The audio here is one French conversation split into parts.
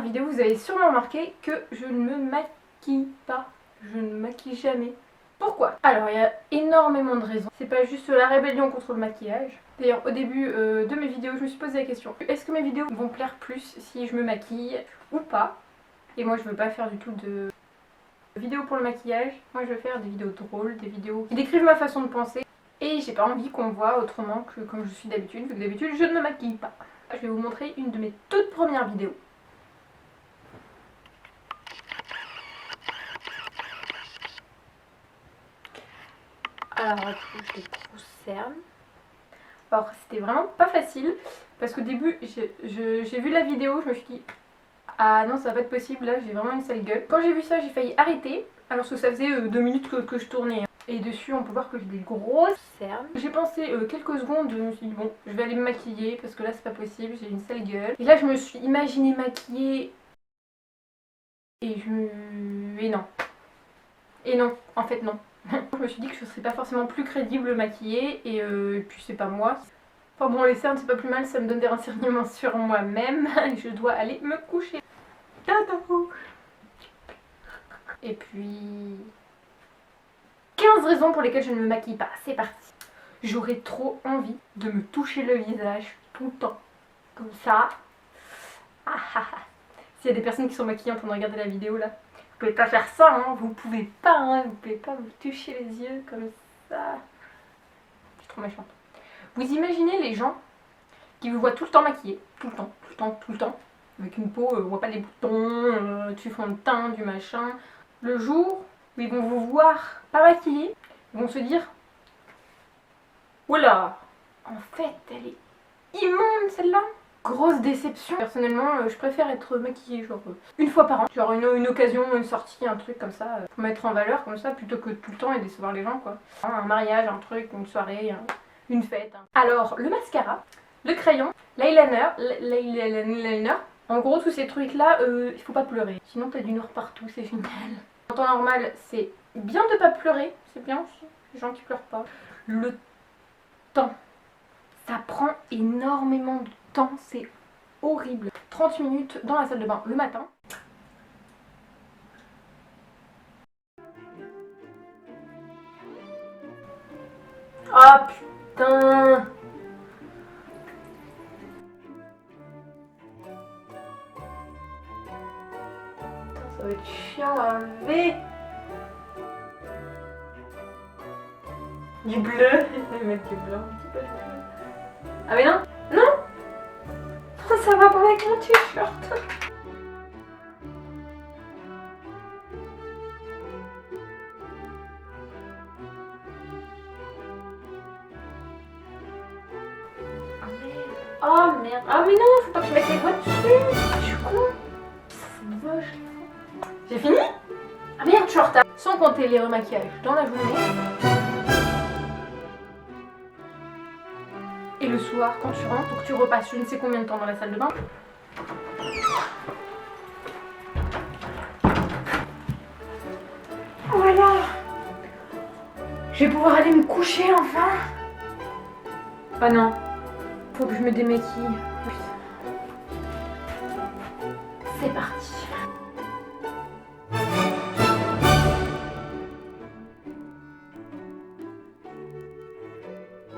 dernières vidéos, vous avez sûrement remarqué que je ne me maquille pas. Je ne me maquille jamais. Pourquoi? Alors, il y a énormément de raisons. C'est pas juste la rébellion contre le maquillage. D'ailleurs, au début de mes vidéos, je me suis posé la question, est-ce que mes vidéos vont plaire plus si je me maquille ou pas? Et moi, je veux pas faire du tout de vidéos pour le maquillage. Moi, je veux faire des vidéos drôles, des vidéos qui décrivent ma façon de penser. Et j'ai pas envie qu'on me voit autrement que comme je suis d'habitude, vu que d'habitude, je ne me maquille pas. Je vais vous montrer une de mes toutes premières vidéos. Alors, je les concerne. Alors, c'était vraiment pas facile parce qu'au début, j'ai vu la vidéo, je me suis dit ah non, ça va pas être possible, là j'ai vraiment une sale gueule. Quand j'ai vu ça, j'ai failli arrêter alors que ça faisait 2 minutes que je tournais. Et dessus, on peut voir que j'ai des grosses cernes. J'ai pensé quelques secondes, je me suis dit bon, je vais aller me maquiller parce que là c'est pas possible, j'ai une sale gueule. Et là, je me suis imaginée maquillée et non. Et non, en fait non. Je me suis dit que je serais pas forcément plus crédible maquillée et puis c'est pas moi. Enfin bon, les cernes c'est pas plus mal, ça me donne des renseignements sur moi-même. Je dois aller me coucher. Et puis 15 raisons pour lesquelles je ne me maquille pas. C'est parti. J'aurais trop envie de me toucher le visage tout le temps. Comme ça. S'il y a des personnes qui sont maquillées en train de regarder la vidéo là, vous pouvez pas faire ça, hein. Vous pouvez pas vous toucher les yeux comme ça. Je suis trop méchante. Vous imaginez les gens qui vous voient tout le temps maquillée, tout le temps, avec une peau, on voit pas les boutons, du fond de teint, du machin. Le jour où ils vont vous voir pas maquillée, ils vont se dire oula, en fait elle est immonde celle-là. Grosse déception. Personnellement, je préfère être maquillée genre une fois par an. Genre une occasion, une sortie, un truc comme ça, pour mettre en valeur comme ça, plutôt que tout le temps et décevoir les gens quoi. Un mariage, un truc, une soirée, une fête. Alors, le mascara, le crayon, l'eyeliner. En gros, tous ces trucs là, il faut pas pleurer. Sinon t'as du noir partout, c'est génial. En temps normal, c'est bien de pas pleurer. C'est bien aussi, les gens qui pleurent pas. Le temps. Ça prend énormément de temps, c'est horrible. 30 minutes dans la salle de bain le matin. Ah putain! Ça va être chiant à enlever. Du bleu, je vais mettre du blanc, un petit peu de bleu. Ah mais non, non, ça va pas avec mon t-shirt. Oh merde, ah mais non, faut pas que je mette les doigts dessus. Je suis con. C'est moche. J'ai fini? Ah merde, je suis en retard. Sans compter les remaquillages dans la journée. Et le soir, quand tu rentres, pour que tu repasses je ne sais combien de temps dans la salle de bain. Voilà. Je vais pouvoir aller me coucher enfin. Ah non. Faut que je me démaquille. C'est parti.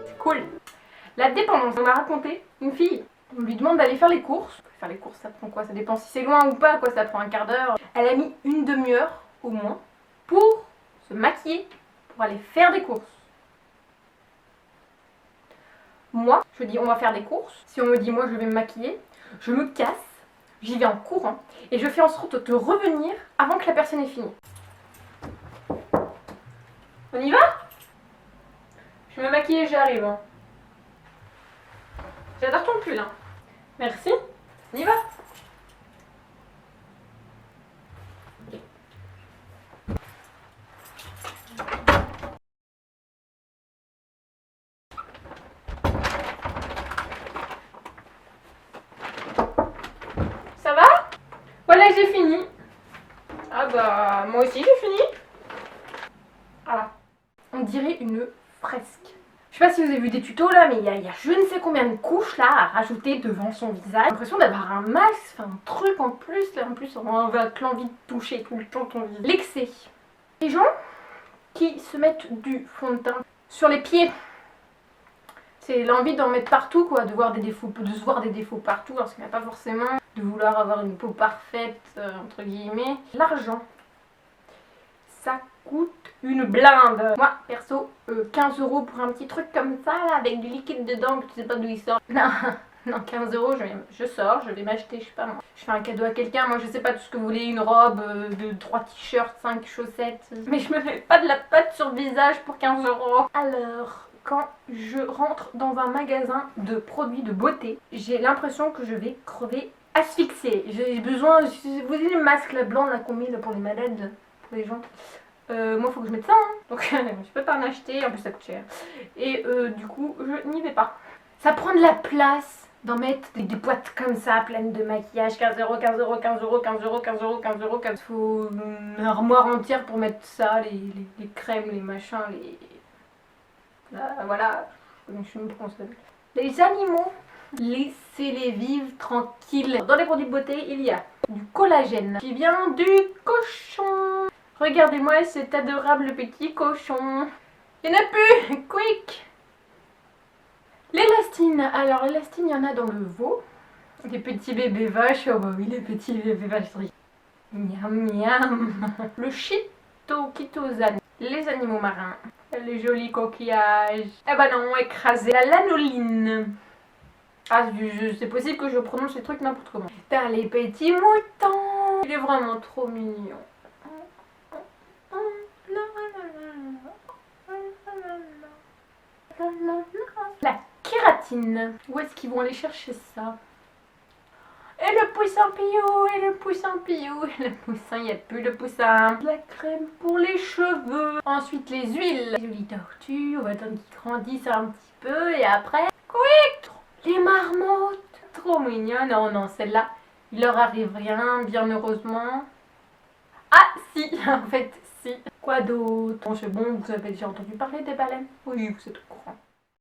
C'est cool. La dépendance, on m'a raconté une fille, on lui demande d'aller faire les courses. Faire les courses, ça prend quoi? Ça dépend si c'est loin ou pas, quoi, ça prend un quart d'heure. Elle a mis une demi-heure au moins pour se maquiller, pour aller faire des courses. Moi, je dis on va faire des courses. Si on me dit moi je vais me maquiller, je me casse, j'y vais en courant et je fais en sorte de revenir avant que la personne ait fini. On y va? Je vais me maquiller et j'arrive. Hein. J'adore ton pull. Hein. Merci. On y va. Ça va? Voilà, j'ai fini. Ah bah, moi aussi j'ai fini. Ah, on dirait une fresque. Je sais pas si vous avez vu des tutos là, mais il y a je ne sais combien de couches là à rajouter devant son visage. J'ai l'impression d'avoir un masque, enfin un truc en plus. Là en plus on va avec l'envie de toucher tout le temps ton visage. L'excès. Les gens qui se mettent du fond de teint sur les pieds. C'est l'envie d'en mettre partout quoi, de voir des défauts, de se voir des défauts partout, parce qu'il n'y a pas forcément de vouloir avoir une peau parfaite, entre guillemets. L'argent, ça coûte une blinde. Moi, perso, 15 € pour un petit truc comme ça, là, avec du liquide dedans, que tu sais pas d'où il sort. Non, non, 15 €, je sors, je vais m'acheter, je sais pas moi. Je fais un cadeau à quelqu'un, moi je sais pas tout ce que vous voulez, une robe, 3 t-shirts, 5 chaussettes. Mais je me fais pas de la pâte sur le visage pour 15 €. Alors, quand je rentre dans un magasin de produits de beauté, j'ai l'impression que je vais crever asphyxiée. J'ai besoin, vous voyez le masque là, blanc là qu'on met là, pour les malades, là, pour les gens. Moi faut que je mette ça, hein. Donc je peux pas en acheter, en plus ça coûte cher. Et du coup je n'y vais pas. Ça prend de la place d'en mettre des boîtes comme ça, pleines de maquillage, 15 €, 15 €, 15 €, 15 €, 15 €, 15 €, 15 €. Faut une armoire entière pour mettre ça, les crèmes, les machins, les... voilà, je suis une responsable. Les animaux, laissez-les vivre tranquilles. Dans les produits de beauté, il y a du collagène qui vient du cochon. Regardez-moi cet adorable petit cochon. Il n'y en a plus. Quick. L'élastine. Alors l'élastine, il y en a dans le veau. Les petits bébés vaches. Oh bah oui, les petits bébés vaches. Miam miam. Le chitosan. Les animaux marins. Les jolis coquillages. Eh ben non, écrasé. La lanoline. Ah, c'est possible que je prononce ces trucs n'importe comment. Putain, les petits moutons. Il est vraiment trop mignon. La kératine. Où est-ce qu'ils vont aller chercher ça? Et le poussin Piou, et le poussin Piou, et le poussin, il n'y a plus de poussin. La crème pour les cheveux. Ensuite les huiles. Les jolies tortues, on va attendre qu'ils grandissent un petit peu et après... Quick. Les marmottes. Trop mignonnes. Non, non, celle-là, il leur arrive rien, bien heureusement. Ah si, en fait, si. Quoi d'autre? Bon, c'est bon, vous avez déjà entendu parler des baleines? Oui, vous êtes au courant.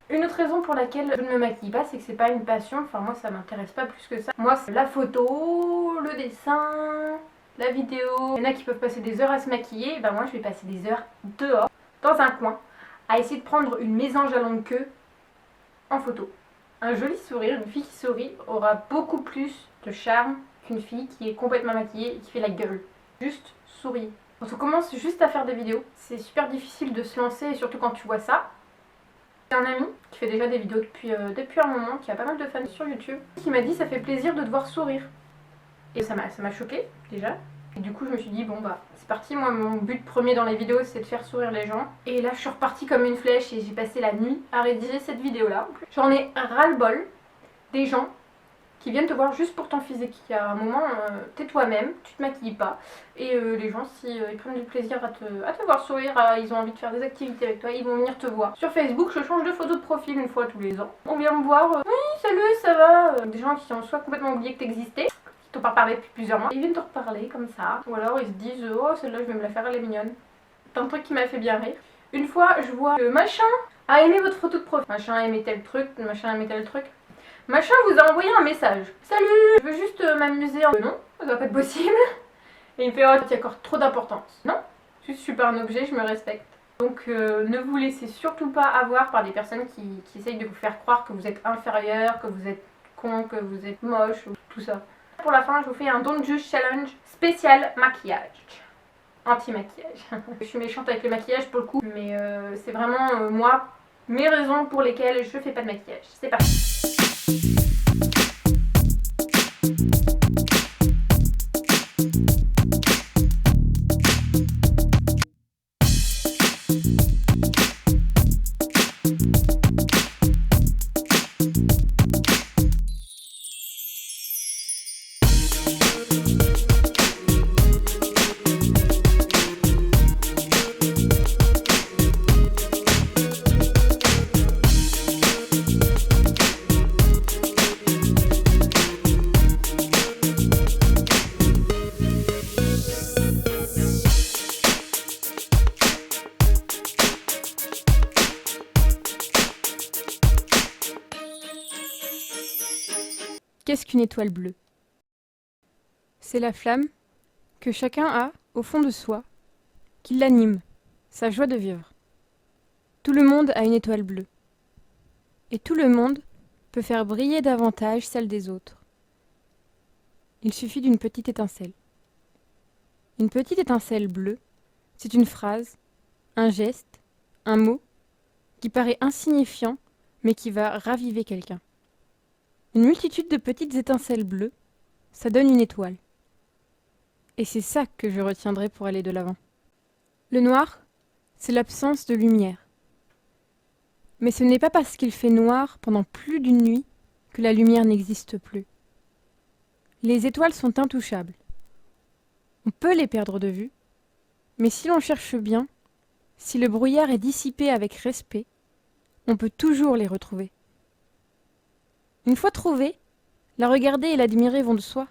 Une autre raison pour laquelle je ne me maquille pas, c'est que c'est pas une passion, enfin moi ça m'intéresse pas plus que ça. Moi c'est la photo, le dessin, la vidéo. Il y en a qui peuvent passer des heures à se maquiller, et ben moi je vais passer des heures dehors, dans un coin, à essayer de prendre une mésange à longue queue en photo. Un joli sourire, une fille qui sourit aura beaucoup plus de charme qu'une fille qui est complètement maquillée et qui fait la gueule. Juste souris. Quand on commence juste à faire des vidéos, c'est super difficile de se lancer, et surtout quand tu vois ça. J'ai un ami qui fait déjà des vidéos depuis un moment, qui a pas mal de fans sur YouTube, qui m'a dit ça fait plaisir de te voir sourire. Et ça m'a choquée déjà. Et du coup je me suis dit bon bah c'est parti, moi mon but premier dans les vidéos c'est de faire sourire les gens. Et là je suis repartie comme une flèche et j'ai passé la nuit à rédiger cette vidéo là. J'en ai ras-le-bol des gens qui viennent te voir juste pour ton physique. Il y a un moment, t'es toi-même, tu te maquilles pas. Et les gens, si ils prennent du plaisir à te voir sourire, ils ont envie de faire des activités avec toi, ils vont venir te voir. Sur Facebook, je change de photo de profil une fois tous les ans. On vient me voir, oui, salut, ça va. Des gens qui ont soit complètement oublié que t'existais, qui t'ont pas parlé depuis plusieurs mois, ils viennent te reparler comme ça. Ou alors ils se disent, oh, celle-là, je vais me la faire, elle est mignonne. C'est un truc qui m'a fait bien rire. Une fois, je vois que machin a aimé votre photo de profil. Machin a aimé tel truc, machin a aimé tel truc. Machin vous a envoyé un message. Salut, je veux juste m'amuser. Non, ça doit pas être possible. Et il me fait, oh, tu accordes trop d'importance. Non, je suis pas un objet, je me respecte. Donc ne vous laissez surtout pas avoir par des personnes qui essayent de vous faire croire que vous êtes inférieur, que vous êtes con, que vous êtes moche, ou tout ça. Pour la fin, je vous fais un Don't Juice Challenge spécial maquillage. Anti-maquillage. Je suis méchante avec le maquillage pour le coup, mais c'est vraiment moi, mes raisons pour lesquelles je fais pas de maquillage. C'est parti. Qu'est-ce qu'une étoile bleue? C'est la flamme que chacun a au fond de soi, qui l'anime, sa joie de vivre. Tout le monde a une étoile bleue. Et tout le monde peut faire briller davantage celle des autres. Il suffit d'une petite étincelle. Une petite étincelle bleue, c'est une phrase, un geste, un mot, qui paraît insignifiant, mais qui va raviver quelqu'un. Une multitude de petites étincelles bleues, ça donne une étoile. Et c'est ça que je retiendrai pour aller de l'avant. Le noir, c'est l'absence de lumière. Mais ce n'est pas parce qu'il fait noir pendant plus d'une nuit que la lumière n'existe plus. Les étoiles sont intouchables. On peut les perdre de vue, mais si l'on cherche bien, si le brouillard est dissipé avec respect, on peut toujours les retrouver. Une fois trouvée, la regarder et l'admirer vont de soi.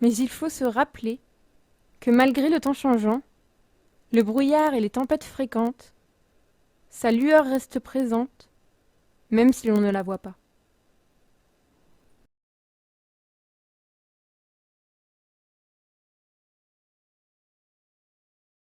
Mais il faut se rappeler que malgré le temps changeant, le brouillard et les tempêtes fréquentes, sa lueur reste présente, même si l'on ne la voit pas.